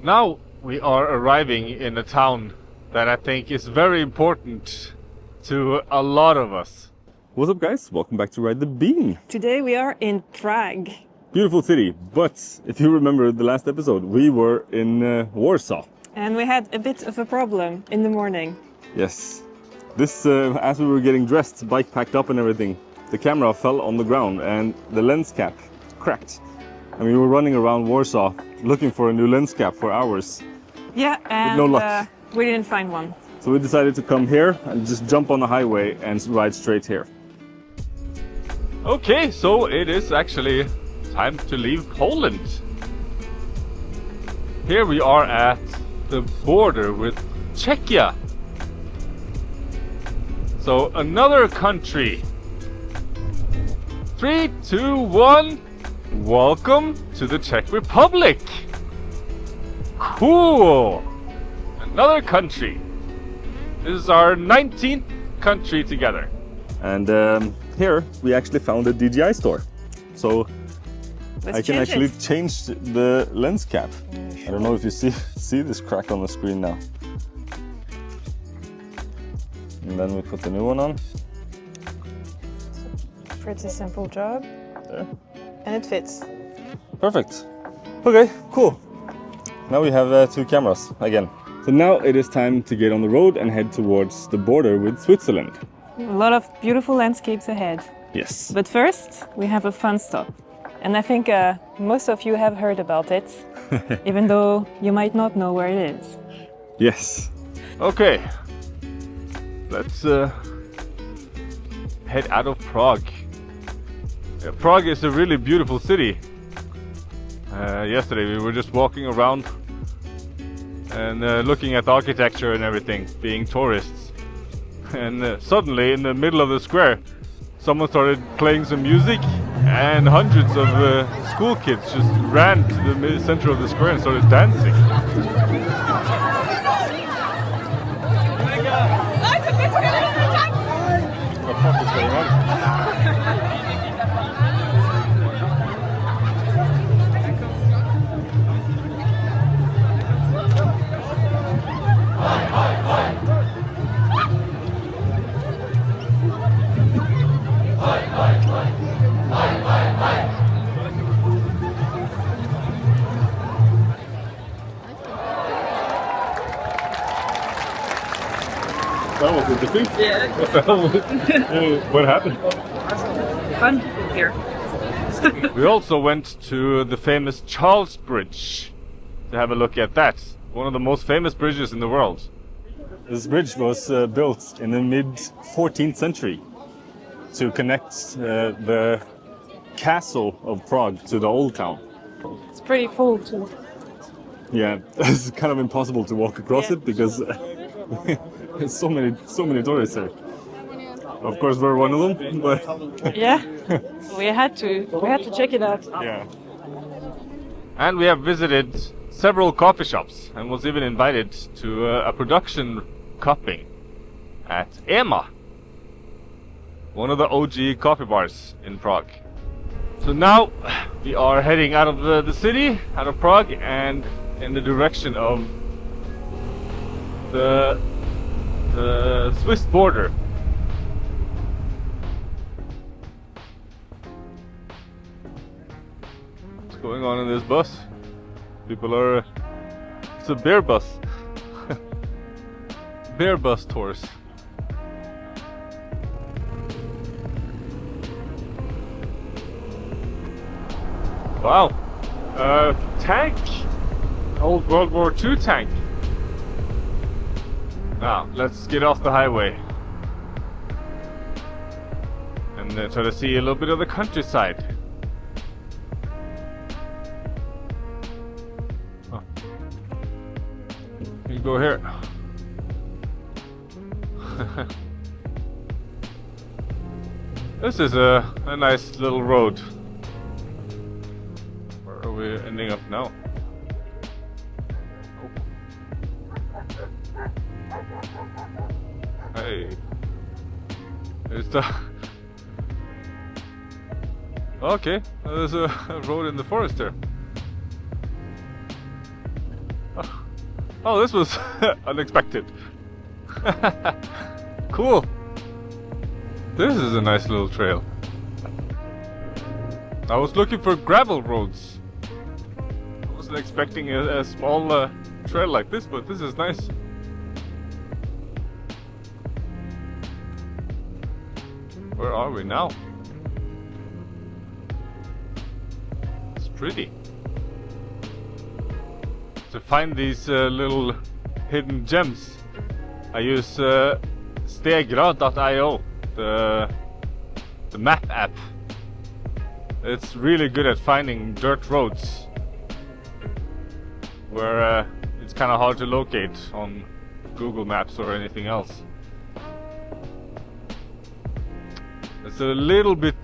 Now we are arriving in a town that I think is very important to a lot of us. What's up, guys? Welcome back to Ride the Bean. Today we are in Prague. Beautiful city, but if you remember the last episode, we were in Warsaw. And we had a bit of a problem in the morning. Yes. This, as we were getting dressed, bike packed up and everything, the camera fell on the ground and the lens cap cracked. And we were running around Warsaw looking for a new lens cap for hours. Yeah, and no luck. We didn't find one. So we decided to come here and just jump on the highway and ride straight here. Okay, so it is actually time to leave Poland. Here we are at the border with Czechia. So another country. 3, 2, 1. Welcome to the Czech Republic. Cool. Another country. This is our 19th country together. And here we actually found a DJI store. So I can actually change the lens cap. I don't know if you see this crack on the screen now. And then we put the new one on. Pretty simple job. There. And it fits. Perfect. Okay, cool. Now we have 2 cameras again. So now it is time to get on the road and head towards the border with Switzerland. A lot of beautiful landscapes ahead. Yes. But first, we have a fun stop. And I think most of you have heard about it, even though you might not know where it is. Yes. Okay. Let's head out of Prague. Prague is a really beautiful city. Yesterday we were just walking around and looking at the architecture and everything, being tourists. And suddenly in the middle of the square someone started playing some music and hundreds of school kids just ran to the center of the square and started dancing. What the fuck is going on? That was interesting. Yeah. What the hell? What happened? Fun here. We also went to the famous Charles Bridge to have a look at that. One of the most famous bridges in the world. This bridge was built in the mid-14th century to connect the castle of Prague to the old town. It's pretty full too. Yeah, it's kind of impossible to walk across it because there's so many tourists here. Of course, we're one of them, but Yeah, we had to check it out. yeah. And we have visited several coffee shops and was even invited to a production cupping at Ema, one of the OG coffee bars in Prague. So now we are heading out of the city, out of Prague, and in the direction of the Swiss border. What's going on in this bus? People are... It's a beer bus. Beer bus tours. Wow. Tank. Old World War II tank. Now, let's get off the highway. And try to see a little bit of the countryside. Oh. You go here. This is a nice little road. Where are we ending up now? Hey. There's the... Okay, there's a road in the forest there. Oh, this was unexpected. Cool. This is a nice little trail. I was looking for gravel roads. I wasn't expecting a small trail like this, but this is nice. Where are we now? It's pretty. To find these little hidden gems, I use stegra.io, the map app. It's really good at finding dirt roads where it's kind of hard to locate on Google Maps or anything else. It's a little bit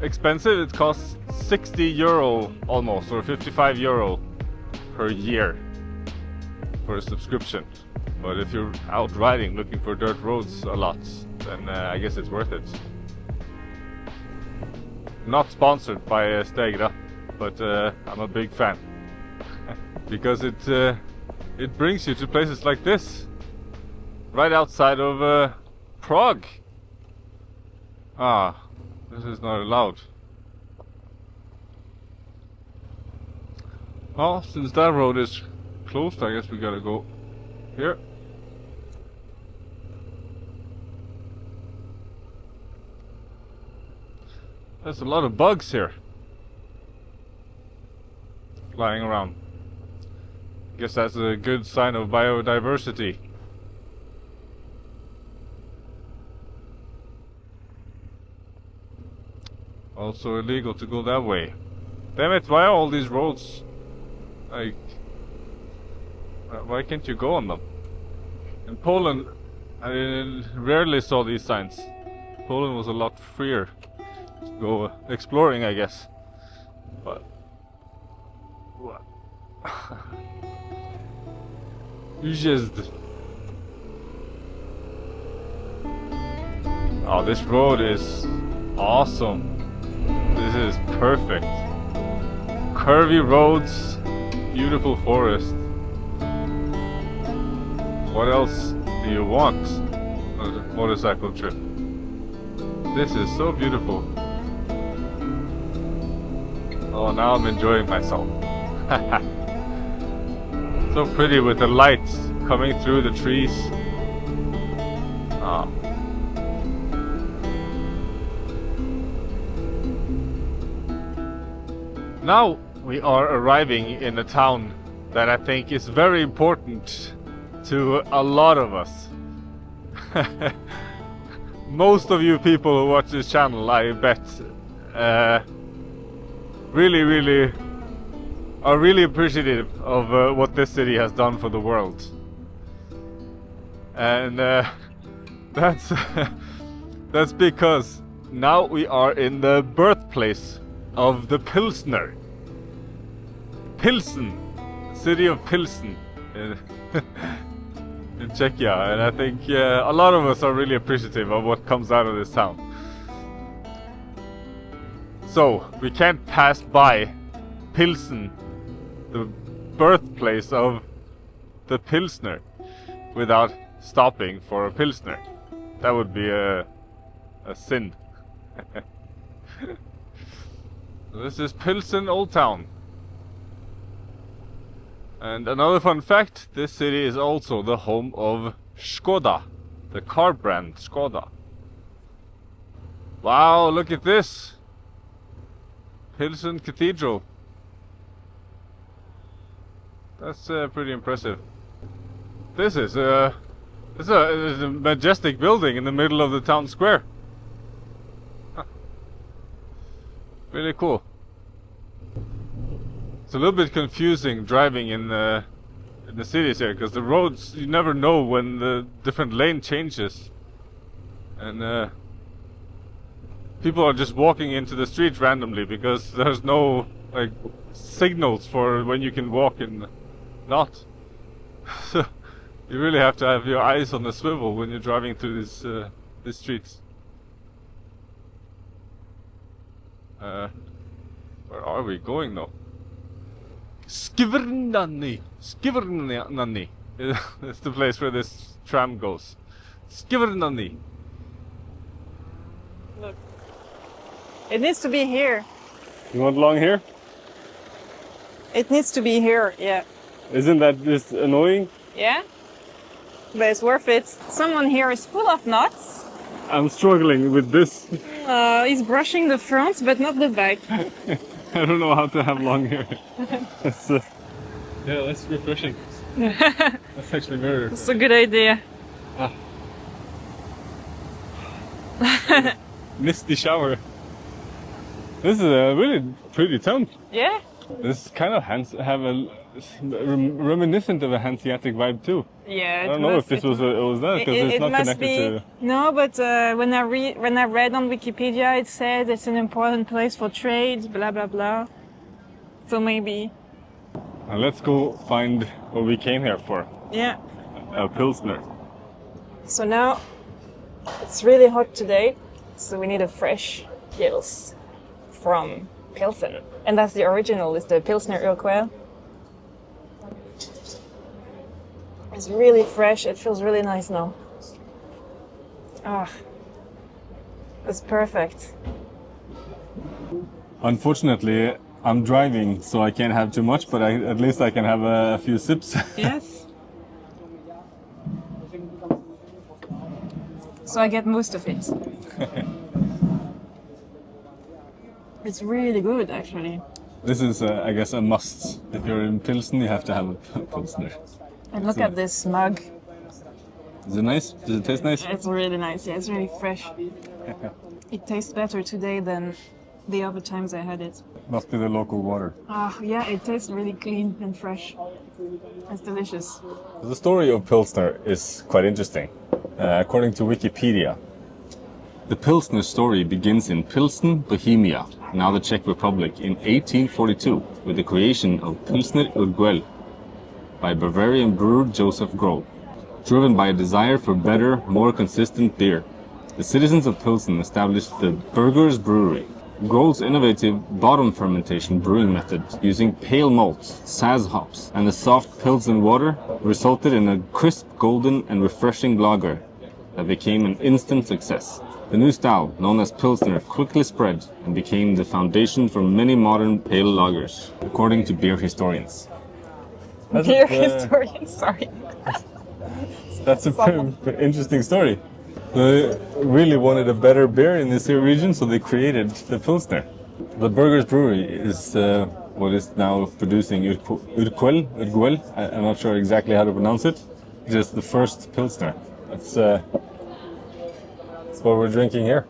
expensive. It costs 60 euro almost, or 55 euro per year for a subscription. But if you're out riding looking for dirt roads a lot, then I guess it's worth it. Not sponsored by Stegra, but I'm a big fan. Because it brings you to places like this, right outside of Prague. Ah, this is not allowed. Well, since that road is closed, I guess we gotta go here. There's a lot of bugs here flying around. Guess that's a good sign of biodiversity. Also illegal to go that way. Damn it, why are all these roads like... Why can't you go on them? In Poland, I rarely saw these signs. Poland was a lot freer to go exploring, I guess. But... What? Ujeżdż. Oh, this road is awesome. This is perfect. Curvy roads, beautiful forest. What else do you want on a motorcycle trip? This is so beautiful. Oh, now I'm enjoying myself. So pretty with the lights coming through the trees. Ah. Now we are arriving in a town that I think is very important to a lot of us. Most of you people who watch this channel, I bet, really are really appreciative of what this city has done for the world. And that's that's because now we are in the birthplace of the Pilsner. Pilsen, city of Pilsen in Czechia, and I think a lot of us are really appreciative of what comes out of this town. So we can't pass by Pilsen, the birthplace of the Pilsner, without stopping for a Pilsner. That would be a sin. This is Pilsen Old Town. And another fun fact, this city is also the home of Skoda, the car brand Skoda. Wow, look at this! Pilsen Cathedral. That's pretty impressive. This is a majestic building in the middle of the town square. Huh. Really cool. It's a little bit confusing driving in the cities here, because the roads, you never know when the different lane changes, and people are just walking into the street randomly because there's no like signals for when you can walk and not. So you really have to have your eyes on the swivel when you're driving through these streets. Where are we going though? Skivernani. Skivernani is the place where this tram goes. Skivernani. Look. It needs to be here. You want long hair? It needs to be here, yeah. Isn't that just annoying? Yeah? But it's worth it. Someone here is full of knots. I'm struggling with this. He's brushing the front, but not the back. I don't know how to have long hair. Yeah, that's refreshing. That's actually very refreshing. It's a good idea. Misty shower. This is a really pretty town. Yeah? This kind of have a reminiscent of a Hanseatic vibe too. Yeah. I don't know if this was that because it's not must connected to. No, but when I read on Wikipedia, it said it's an important place for trade, blah blah blah. So maybe. Now let's go find what we came here for. Yeah. A Pilsner. So now it's really hot today, so we need a fresh Pils from Pilsen, and that's the original. Is the Pilsner Urquell. It's really fresh. It feels really nice now. Ah, it's perfect. Unfortunately, I'm driving, so I can't have too much, but at least I can have a few sips. Yes. So I get most of it. It's really good, actually. This is, I guess, a must. If you're in Pilsen, you have to have a Pilsner. And look at this mug. Is it nice? Does it taste nice? It's really nice. Yeah, it's really fresh. It tastes better today than the other times I had it. Must be the local water. Yeah, it tastes really clean and fresh. It's delicious. The story of Pilsner is quite interesting. According to Wikipedia, the Pilsner story begins in Pilsen, Bohemia, now the Czech Republic, in 1842 with the creation of Pilsner Urquell by Bavarian brewer Joseph Groll. Driven by a desire for better, more consistent beer, the citizens of Pilsen established the Burgers Brewery. Groll's innovative bottom fermentation brewing method using pale malts, Saz hops, and the soft Pilsen water resulted in a crisp, golden, and refreshing lager that became an instant success. The new style, known as Pilsner, quickly spread and became the foundation for many modern pale lagers, according to beer historians. Beer historian, sorry. That's a very interesting story. They really wanted a better beer in this region, so they created the Pilsner. The Burgers Brewery is what is now producing Urquell. I'm not sure exactly how to pronounce it. Just the first Pilsner. That's what we're drinking here.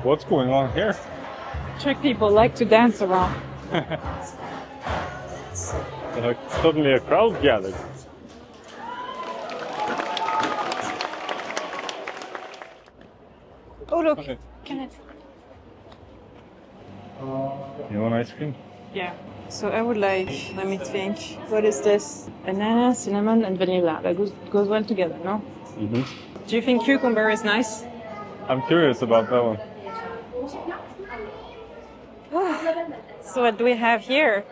What's going on here? Czech people like to dance around. Suddenly a crowd gathered. Oh look, Okay. can it? You want ice cream? Yeah. So I would like, let me think, what is this? Banana, cinnamon, and vanilla. That goes well together, no? Mm-hmm. Do you think cucumber is nice? I'm curious about that one. So what do we have here?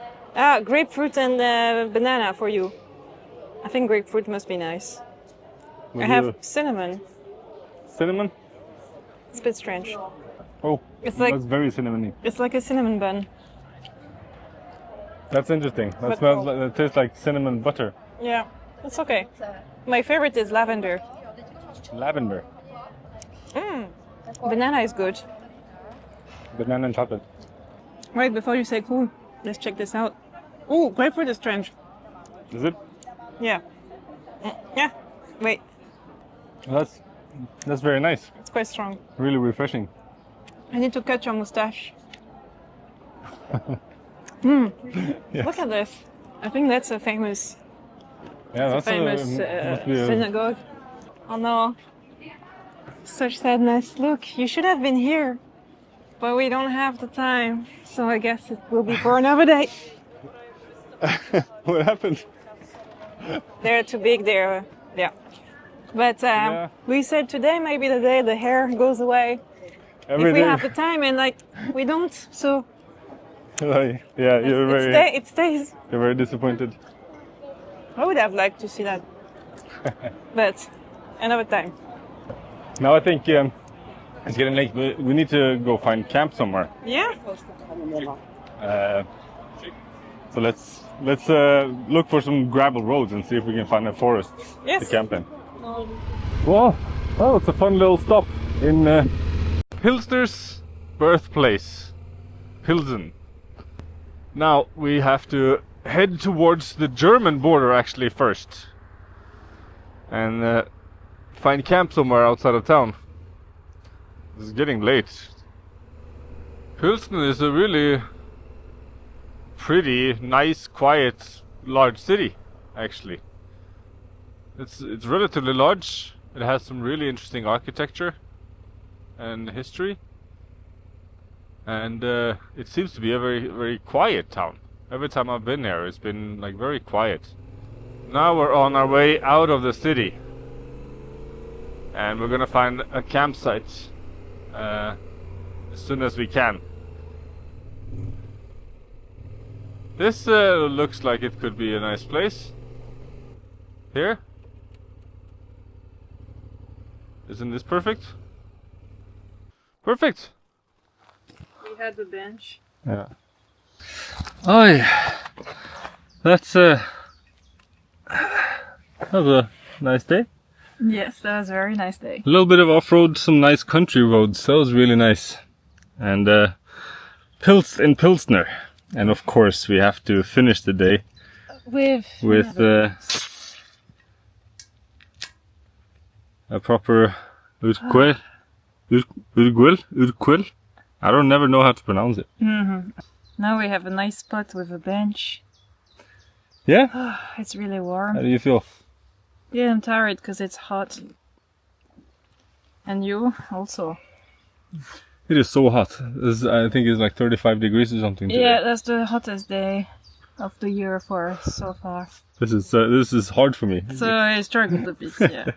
Grapefruit and banana for you. I think grapefruit must be nice. I have cinnamon. Cinnamon? It's a bit strange. Oh, It's like that's very cinnamony. it's like a cinnamon bun. That's interesting. That But smells oh. like, it tastes like cinnamon butter. Yeah, it's okay. My favorite is lavender. Lavender. Banana is good. Banana and chocolate. Wait, before you say cool, let's check this out. Ooh, grapefruit is strange. Is it? Yeah. Yeah. Wait, That's very nice. it's quite strong. Really refreshing. I need to cut your mustache. Yes. Look at this. I think that's a famous, Yeah, that's famous must be a synagogue. Oh no. Such sadness. Look, you should have been here. But we don't have the time. So I guess it will be for another day. What happened? They're too big there. Yeah. But Yeah. we said today maybe the day the hair goes away. Every if we day. have the time, and like we don't, so Yeah, It stays. you're very disappointed. I would have liked to see that. But another time. Now I think it's getting late. We need to go find camp somewhere. Yeah. So let's look for some gravel roads and see if we can find a forest Yes. to camp in. Well, it's a fun little stop in Pilsner's birthplace, Pilsen. Now we have to head towards the German border actually first, and find camp somewhere outside of town. It's getting late. Pilsen is a really pretty, nice, quiet, large city, actually. It's relatively large. It has some really interesting architecture and history, and it seems to be a very, very quiet town. Every time I've been there, it's been like very quiet. Now we're on our way out of the city, and we're gonna find a campsite as soon as we can. This looks like it could be a nice place. Here? Isn't this perfect? Perfect! We had the bench. Yeah. Oh yeah. That was a nice day. Yes, that was a very nice day. A little bit of off-road, some nice country roads. That was really nice. And Pils in Pilsner. And of course we have to finish the day with a proper urquell. I don't never know how to pronounce it. Mm-hmm. Now we have a nice spot with a bench. Yeah? It's really warm. How do you feel? Yeah, I'm tired because it's hot. And you also. It is so hot. I think it's like 35 degrees or something today. Yeah, that's the hottest day of the year for us so far. This is hard for me. So I struggled a bit, yeah.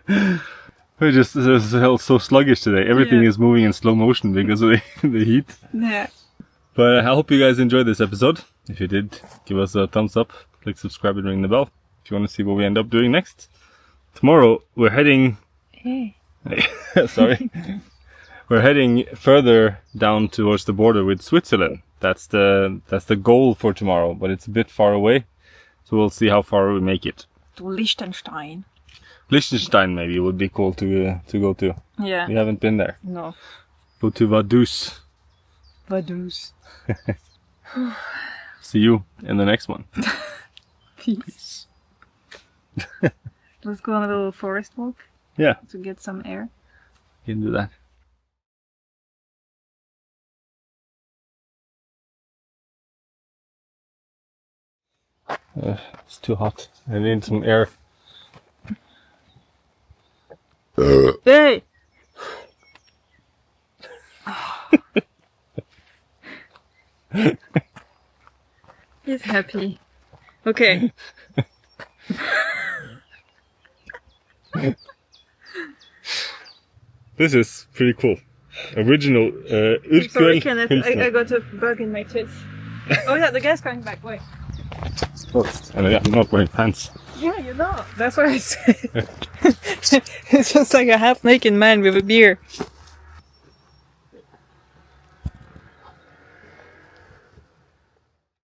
It's just so sluggish today. Everything is moving in slow motion because of the heat. Yeah. But I hope you guys enjoyed this episode. If you did, give us a thumbs up, click subscribe and ring the bell if you want to see what we end up doing next. Tomorrow we're heading... Hey. Sorry. We're heading further down towards the border with Switzerland. That's the goal for tomorrow, but it's a bit far away. So we'll see how far we make it. To Liechtenstein. Liechtenstein maybe would be cool to go to. Yeah. We haven't been there. No. Go to Vaduz. Vaduz. See you in the next one. Peace. Let's go on a little forest walk. Yeah. To get some air. You can do that. It's too hot. I need some air. Hey! He's happy. Okay. This is pretty cool. Original Sorry, Urquell Kenneth. Pilsner. I got a bug in my tits. Oh yeah, the guy's coming back. Wait. Oh, and I'm not wearing pants. Yeah, you're not. That's what I said. It's just like a half-naked man with a beer.